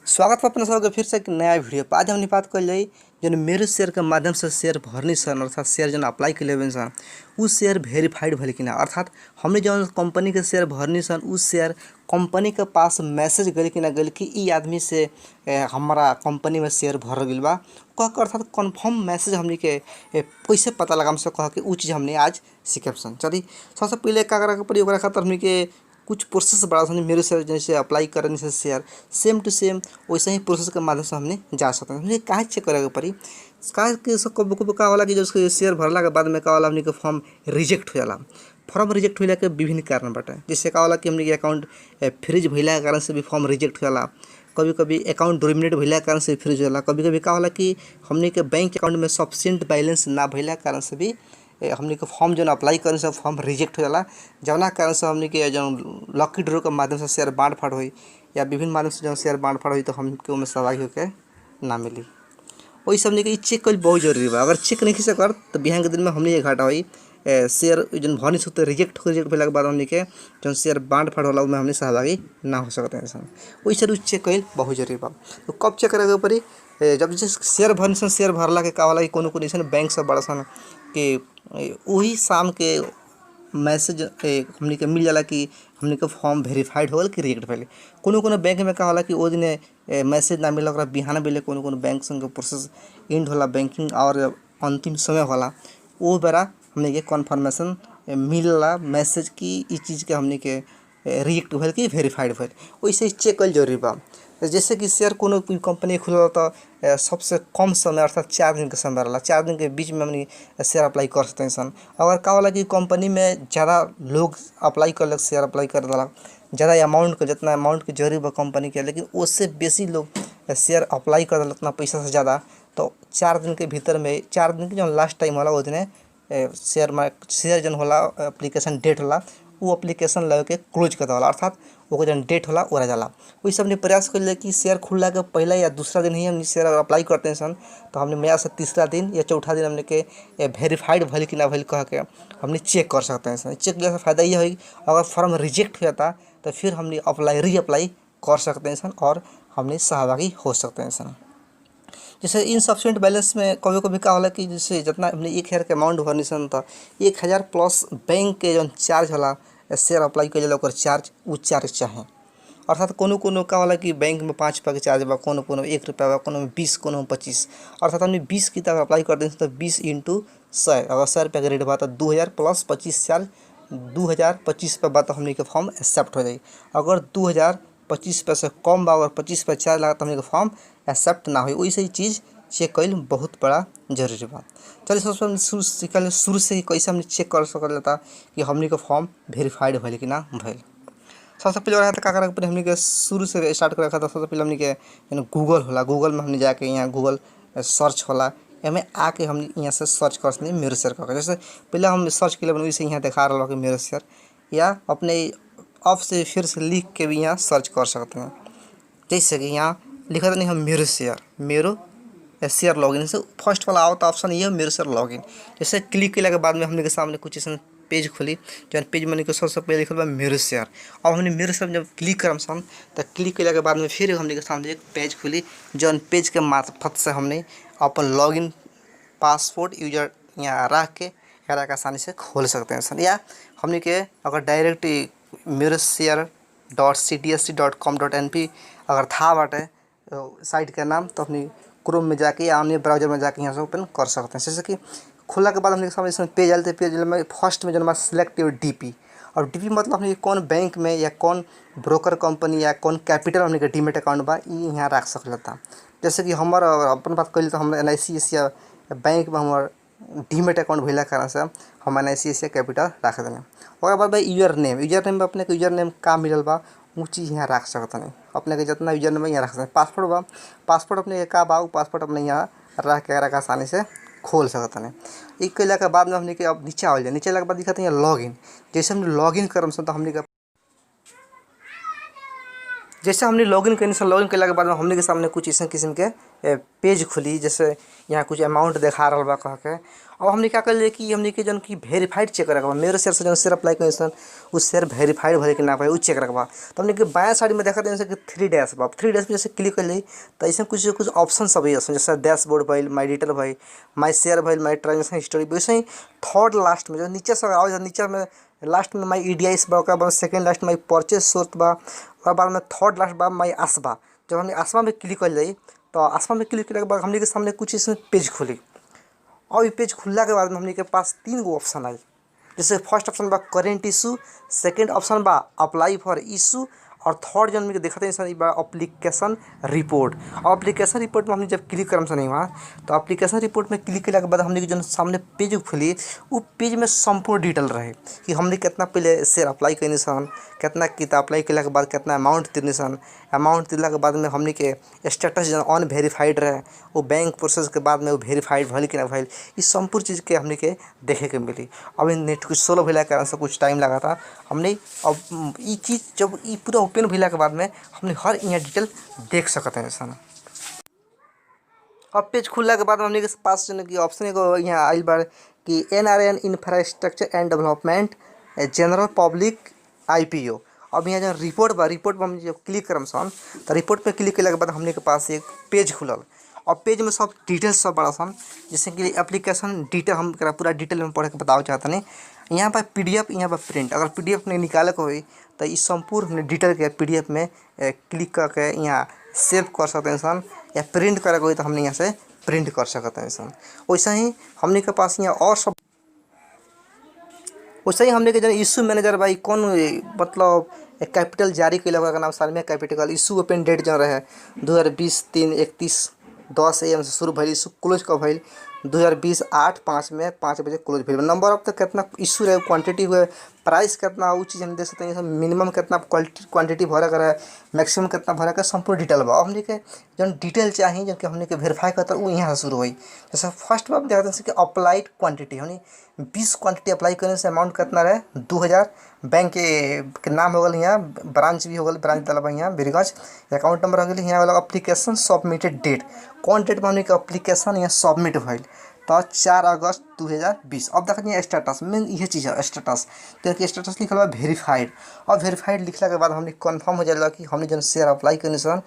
स्वागत है अपना सबके फिर से एक नया वीडियो पर। आज हमने बात कर ली जो मेरे शेयर के माध्यम से शेयर भरनी सन अर्थात शेयर जो अप्लाई कर ले सन उस शेयर वेरीफाइड भले कि ना अर्थात हमने जो कंपनी के शेयर भरनी सन उस शेयर कंपनी के पास मैसेज गई कि ना गई कि ई आदमी से हमारा कंपनी में शेयर भर गई बा कह के अर्थात कन्फर्म मैसेज हमने के कैसे पता लगा से कह के वो चीज़ हमने आज सीखे सन। चलिए सबसे पहले क्या करे पड़ी खातर हमने के कुछ प्रोसेस बड़ा समझ मेरे शेयर जैसे अप्लाई करने से शेयर सेम टू सेम वैसे ही प्रोसेस के माध्यम से हमने जा सकते हैं। हमने कहाँ चेक करेगा पड़ी कहाँ कब कब का होला कि जो शेयर भरला के बाद में का होला हमने के फॉर्म रिजेक्ट हो जाला। फॉर्म रिजेक्ट होला के विभिन्न कारण बाटे जैसे का होला कि हमने के अकाउंट फ्रीज भइला के कारण से भी फॉर्म रिजेक्ट होला। कभी कभी अकाउंट डोमिनेट भइला के कारण से फ्रीज होला। कभी कभी का होला कि हमने के बैंक अकाउंट में सफिशिएंट बैलेंस ना भइला के कारण से भी हमने के फॉर्म जो अप्लाई करने से फॉर्म रिजेक्ट हो जाला। जवना कारण से हमने के जो लकी ड्रॉ के माध्यम से शेयर बांट फाड़ हुई या विभिन्न माध्यम से जो शेयर बांट फाड़ हुई तो हमके उनमें सहभागी होकर ना मिली। वही सब हमने चेक कर बहुत जरूरी बा। अगर चेक नहीं कर तो बिहान के दिन में हमने घाटा हुई शेयर जो भरनी सकते रिजेक्ट भरने के बाद हमने के जो शेयर बांट फाड़ होला उसमें हमने सहभागी ना हो सकते हैं। वही सर चेक कर बहुत जरूरी बा। तो कब चेक करेगा पड़ी जब जैसे शेयर भरनी सन शेयर भरला के का होला कि कोनो ऐसा बैंक से बड़ा सन कि वही शाम के मैसेज हमने के मिल जाला कि हमने के फॉर्म वेरीफाइड हो कि रिजेक्ट भले। कोनो बैंक में का होला कि वो दिन मैसेज ना मिला बिहान मिले कोनो बैंक संग प्रोसेस एंड होला बैंकिंग और अंतिम समय होला वो बेरा हमने के कन्फर्मेशन मिलला मैसेज की इस चीज़ के हमने के रिजेक्ट भल कि वेरीफाइड भल वैसे चेक कर जरूरी बा। जैसे कि शेयर कोनो कंपनी खुला तो सबसे कम समय अर्थात 4 दिन के समय रहा 4 दिन के बीच में हमने शेयर अप्लाई कर सकते हैं सन। अगर का होला कि कंपनी में ज़्यादा लोग अप्लाई कर शेयर अप्लाई कर दिला ज़्यादा अमाउंट के जितना अमाउंट के जरूरी बा कंपनी के लेकिन उससे बेसी लोग शेयर अप्लाई कर दिला उतना पैसा से ज़्यादा तो 4 दिन के भीतर में 4 दिन के जो लास्ट टाइम होला वो दिन शेयर जो होला एप्लीकेशन डेट होला वो एप्लीकेशन लगे के क्लोज कर देला अर्थात वो जो डेट होला वो रह जाला। वही सब हमने प्रयास कर लिया कि शेयर खुलला के पहला या दूसरा दिन ही हम शेयर अप्लाई करते हैं सन तो हमने मेरा से तीसरा दिन या चौथा दिन हमने के वेरीफाइड भल कि ना भल कह के हमने चेक कर सकते हैं सन। चेक करने से फ़ायदा ये है अगर फॉर्म रिजेक्ट हो जाता तो फिर हमने रीअप्लाई कर सकते हैं सन और हमने सहभागी हो सकते हैं सन। जैसे इनसफिशिएंट बैलेंस में कभी कभी का होला कि जैसे जितना हमने 1000 के अमाउंट भरनी सन तो 1000 प्लस बैंक के जो चार्ज होला शेयर अप्लाई कर ओकर चार्ज वो चार्ज चाहे अर्थात कोनो का होला कि बैंक में 5 रुपये के चार्ज बा कोनो 1 रुपया बा कोनो में 20 कोनो में 25 अर्थात हमने 20 की तक अप्लाई कर दें तो 20 × 100 अगर 100 रुपये का रेट बा तो 2000 प्लस 25 चार्ज 2025 रुपये बा तो हमने के फॉर्म एक्सेप्ट हो जाए। अगर 2025 रुपये से कम बा अगर 25 रुपये चार्ज लगा तो हमने के फॉर्म एक्सेप्ट ना हो वैसे ही चीज़ चेक कर बहुत बड़ा जरूरी बा। चलिए सबसे हम शुरू से ही कैसे हमने चेक कर सकता कि हमने का फॉर्म वेरीफाइड भले कि ना भले। सबसे पहले रहा था क्या करा हमने के शुरू से स्टार्ट कर रखा था। सबसे पहले हमने के गूगल होला गूगल में हमने जाके यहाँ गूगल सर्च होला एमें आके हम यहाँ से सर्च कर सकते मेरे शेयर करके। जैसे पहले हम सर्च के लिए वैसे यहाँ दिखा रहा कि मेरे शेयर या अपने ऑफ से फिर से लिख के भी यहाँ सर्च कर सकते हैं। जैसे कि यहाँ लिखा था नहीं हम मेरे शेयर लॉगिन से फर्स्ट वाला आवता ऑप्शन ये मेरे शेयर लॉगिन। जैसे क्लिक किया के बाद में हमने के सामने कुछ ऐसा पेज खुली जो पेज में सबसे पहले लिखल बा मेरे शेयर। अब हमने मेरे शेयर जब क्लिक करम सन तो क्लिक किया के बाद में फिर हमने के सामने एक पेज खुली जो पेज के मार्फत से हमने अपन लॉगिन पासवर्ड यूजर यहाँ रख के यहाँ आसानी से खोल सकते हैं सन। या हमने के अगर डायरेक्ट मेरे शेयर .cdsc.com.np अगर था बाटे साइट का नाम तो अपनी क्रोम में जाके या अन्य ब्राउजर में जाके यहाँ से ओपन कर सकते हैं। जैसे कि खुला के बाद हमने सामने इसमें पेज आते पेज में फर्स्ट में जो सिलेक्ट योर डीपी और डीपी मतलब हमने कौन बैंक में या कौन ब्रोकर कंपनी या कौन कैपिटल हमने के डीमेट अकाउंट बा यहाँ रख सकता था। जैसे कि हमारा अपन बात करी तो हम NICS या बैंक में हमार डीमेट अकाउंट भैला कारण से हम NICS या कैपिटल रख दें। और बाद भाई यूजर नेम में अपने के यूजर नेम का मिलल बा वो चीज़ यहाँ रख सकते हैं। अपने के जितना यूजर नेम यहाँ रख सकते हैं। पासवर्ड बा पासवर्ड अपने का बा पासवर्ड अपने यहाँ रख के आसानी से खोल सकते हैं। एक कैला के बाद में हमने के अब नीचे आ जाए नीचे के बाद दिखाते हैं लॉगिन। जैसे हमने लॉगिन करम तो हमने जैसे हमने लॉगिन करनी सन, लॉगिन करला के बाद में हमने के सामने कुछ ऐसे किस्म के पेज खुली, जैसे यहाँ कुछ अमाउंट दिखा रहा बा कह के। अब हमने क्या कर कि हमने के जन की वेरीफाइड चेक रखबा, मेरे शेयर से जन शेयर अप्लाई करी सन उस शेयर वेरीफाइड भले कि ना भाई उ चेक रखबा। तो हमने के बायां साइड में देखा जैसे कि 3 डैश बा, 3 डैश पे जैसे क्लिक कर ली तो ऐसे कुछ कुछ ऑप्शन सब है, जैसे डैशबोर्ड भइल, माई डिटेल भइल, माई शेयर भइल, माई ट्रांजेक्शन हिस्ट्री। वैसे ही थर्ड लास्ट में जो नीचे से आओ, नीचे में लास्ट में माई ईडीआईस बा, ओकरा बाद सेकंड लास्ट माई परचेज सोर्स बा, और बाद में थर्ड लास्ट बा माई आसबा। जब हमने आसमा में क्लिक कर जाई तो आसमा में क्लिक करने के बाद हमने के सामने कुछ इसमें पेज खुली। और ये पेज खुलला के बाद में हमने के पास 3 गो ऑप्शन आई, जैसे फर्स्ट ऑप्शन बा करेंट इशू, सेकंड ऑप्शन बा अप्लाई फॉर इशू, और थर्ड जन में देखते हैं सर बा एप्लीकेशन रिपोर्ट। और एप्लीकेशन रिपोर्ट में हमने जब क्लिक करम सर वहाँ तो एप्लीकेशन रिपोर्ट में क्लिक करने के बाद हमने जो सामने पेज खुली वो पेज में संपूर्ण डिटेल रहे कि हमने कितना पहले शेयर अप्लाई करनी सन, कितना कितना अप्लाई करने के बाद कितना अमाउंट दिनी सन, अमाउंट दिला के बाद में हमने के स्टेटस जो ऑन वेरीफाइड रहे वो बैंक प्रोसेस के बाद में वो वेरीफाइड भल कि ना भल, इस संपूर्ण चीज़ के हमने के देखे के मिली। अब नेट कुछ सोलो भैला के कारण से कुछ टाइम लगा था हमने। अब ये चीज़ जब ये पूरा ओपन भैला के बाद में हमने हर यहाँ डिटेल देख सकते हैं सन। अब पेज खुलला के बाद हमने के पास जो कि ऑप्शन एगो यहाँ आइल बार कि NRN infrastructure and development general public IPO। अब यहाँ जो रिपोर्ट बा, रिपोर्ट पर हम जब क्लिक करम सन तो रिपोर्ट पे क्लिक करने के बाद हमने के पास एक पेज खुलल, और पेज में सब डिटेल्स सब बड़ा सन, जैसे कि एप्लीकेशन डिटेल हम पूरा डिटेल में पढ़ के बताओ चाहते नहीं। यहाँ पर PDF, यहाँ पर प्रिंट, अगर PDF नहीं निकाले को हुई तो इस संपूर्ण डिटेल के PDF में क्लिक करके यहाँ सेव कर सकते हैं सन, या प्रिंट करे को तो हमने यहाँ से प्रिंट कर सकते हैं सन। वैसे ही हमने के पास यहाँ और सब, वैसे ही हमने के जो इशू मैनेजर भाई कौन मतलब कैपिटल जारी कैल का नाम Salmiya capital. Issue open debt जो रहे 2020-3-31-10 AM से शुरू भइल, इशू क्लोज कब भइल 2020-8-5 में 5 बजे क्लोज भइल। नंबर ऑफ तक कितना इशू रहे, क्वांटिटी हुए, प्राइस कितना, वो चीज़ हम देख सकते हैं। मिनिमम कितना क्वांटिटी भरा कर है, मैक्सिमम कितना भरा कर, संपूर्ण डिटेल बा। हमने के जो डिटेल चाहिए जो कि हमने के वेरीफाई करता वो यहाँ से शुरू हुई। जैसे फर्स्ट बार देखते हैं कि अप्लाइड क्वांटिटी हमने 20 क्वांटिटी अप्लाई करने से अमाउंट कितना रहे 2000। बैंक के नाम हो गए, यहाँ ब्रांच भी हो गए, ब्रांच दलबा यहाँ बीरगंज। अकाउंट नंबर हो गए यहाँ वाला। एप्लीकेशन सबमिटेड डेट, कौन डेट में हमने के एप्लीकेशन यहाँ सबमिट भइल तो 4 अगस्त 2020। अब देखिए स्टेटस में यह चीज़ है स्टेटस, तो स्टेटस लिखल बा वेरीफाइड। और वेरीफाइड लिखला के बाद हमने कन्फर्म हो जाला कि हमने जो शेयर अप्लाई करने सन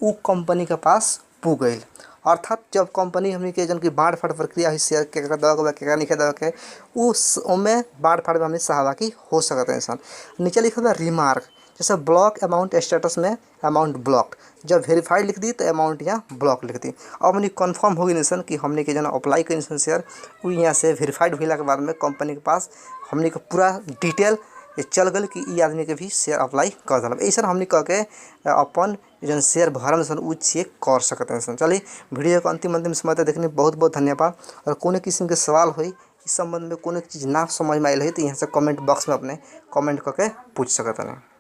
वो कंपनी के पास पुग गई। अर्थात जब कंपनी हमने के जन की बाढ़ फाड़ प्रक्रिया हुई शेयर के दवा के नहीं दवा के उसमें बाढ़ फाड़ में हमने सहभागी हो सकते हैं सन। नीचे लिखल बा रिमार्क, जैसे ब्लॉक अमाउंट स्टेटस में अमाउंट ब्लॉक्ड, जब वेरीफाइड लिख दी तो अमाउंट यहाँ ब्लॉक लिख दी। अब हमने कन्फर्म हो गई सन कि हमने के जो अप्लाई करी सन शेयर वो यहाँ से वेरीफाइड होला के बाद में कंपनी के पास हमने के पूरा डिटेल चल गल कि ई आदमी के भी शेयर अप्लाई कर दिल। ऐसा हमने कह के अपन जो शेयर भरम सन वो चेक कर सकते हैं सन। चलिए वीडियो को अंतिम समय तक देखने बहुत बहुत धन्यवाद। और कोनो किस्म के सवाल हुई इस संबंध में कोनो चीज़ ना समझ में आयल है तो यहाँ से कमेंट बॉक्स में अपने कमेंट करके पूछ सकते हैं।